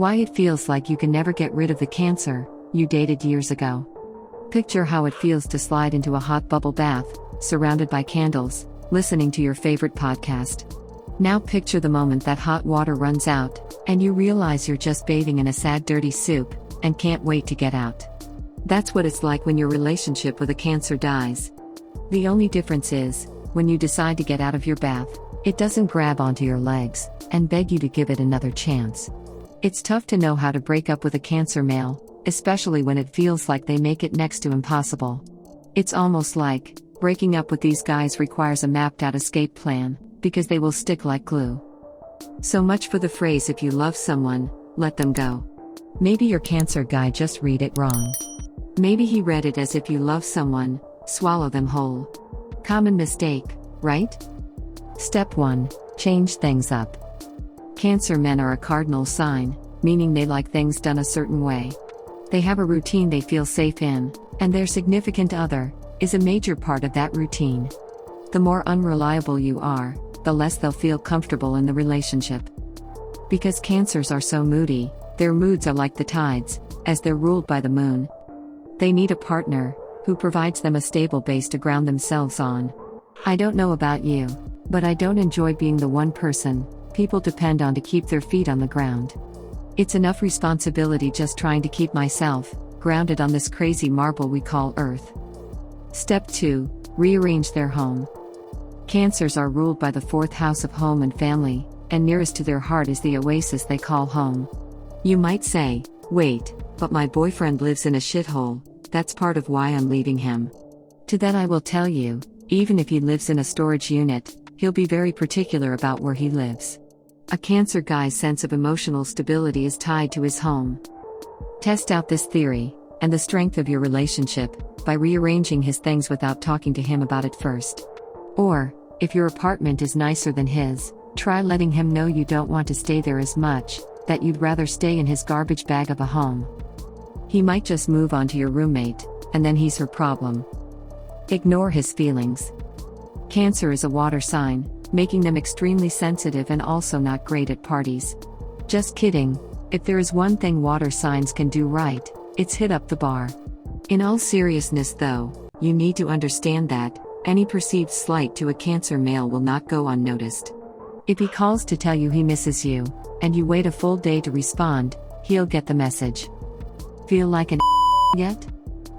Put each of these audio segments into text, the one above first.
Why it feels like you can never get rid of the Cancer you dated years ago. Picture how it feels to slide into a hot bubble bath, surrounded by candles, listening to your favorite podcast. Now picture the moment that hot water runs out, and you realize you're just bathing in a sad dirty soup, and can't wait to get out. That's what it's like when your relationship with a Cancer dies. The only difference is, when you decide to get out of your bath, it doesn't grab onto your legs, and beg you to give it another chance. It's tough to know how to break up with a Cancer male, especially when it feels like they make it next to impossible. It's almost like, breaking up with these guys requires a mapped-out escape plan, because they will stick like glue. So much for the phrase if you love someone, let them go. Maybe your Cancer guy just read it wrong. Maybe he read it as if you love someone, swallow them whole. Common mistake, right? Step 1. Change things up. Cancer men are a cardinal sign, meaning they like things done a certain way. They have a routine they feel safe in, and their significant other is a major part of that routine. The more unreliable you are, the less they'll feel comfortable in the relationship. Because Cancers are so moody, their moods are like the tides, as they're ruled by the moon. They need a partner who provides them a stable base to ground themselves on. I don't know about you, but I don't enjoy being the one person people depend on to keep their feet on the ground. It's enough responsibility just trying to keep myself grounded on this crazy marble we call Earth. Step 2. Rearrange their home. Cancers are ruled by the 4th house of home and family, and nearest to their heart is the oasis they call home. You might say, wait, but my boyfriend lives in a shithole, that's part of why I'm leaving him. To that I will tell you, even if he lives in a storage unit, he'll be very particular about where he lives. A Cancer guy's sense of emotional stability is tied to his home. Test out this theory, and the strength of your relationship, by rearranging his things without talking to him about it first. Or, if your apartment is nicer than his, try letting him know you don't want to stay there as much, that you'd rather stay in his garbage bag of a home. He might just move on to your roommate, and then he's her problem. Ignore his feelings. Cancer is a water sign, making them extremely sensitive and also not great at parties. Just kidding, if there is one thing water signs can do right, it's hit up the bar. In all seriousness though, you need to understand that any perceived slight to a Cancer male will not go unnoticed. If he calls to tell you he misses you, and you wait a full day to respond, he'll get the message. Feel like an yet?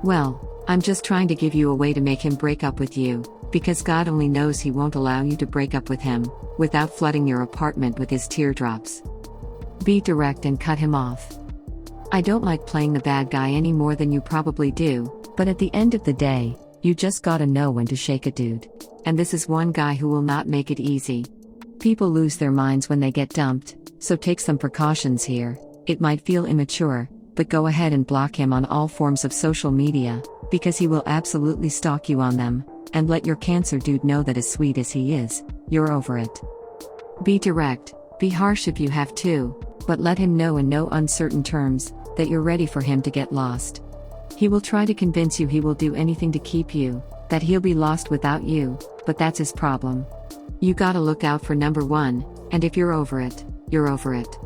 Well, I'm just trying to give you a way to make him break up with you, because God only knows he won't allow you to break up with him, without flooding your apartment with his teardrops. Be direct and cut him off. I don't like playing the bad guy any more than you probably do, but at the end of the day, you just gotta know when to shake a dude. And this is one guy who will not make it easy. People lose their minds when they get dumped, so take some precautions here. It might feel immature, but go ahead and block him on all forms of social media, because he will absolutely stalk you on them, and let your Cancer dude know that as sweet as he is, you're over it. Be direct, be harsh if you have to, but let him know in no uncertain terms, that you're ready for him to get lost. He will try to convince you he will do anything to keep you, that he'll be lost without you, but that's his problem. You gotta look out for number 1, and if you're over it, you're over it.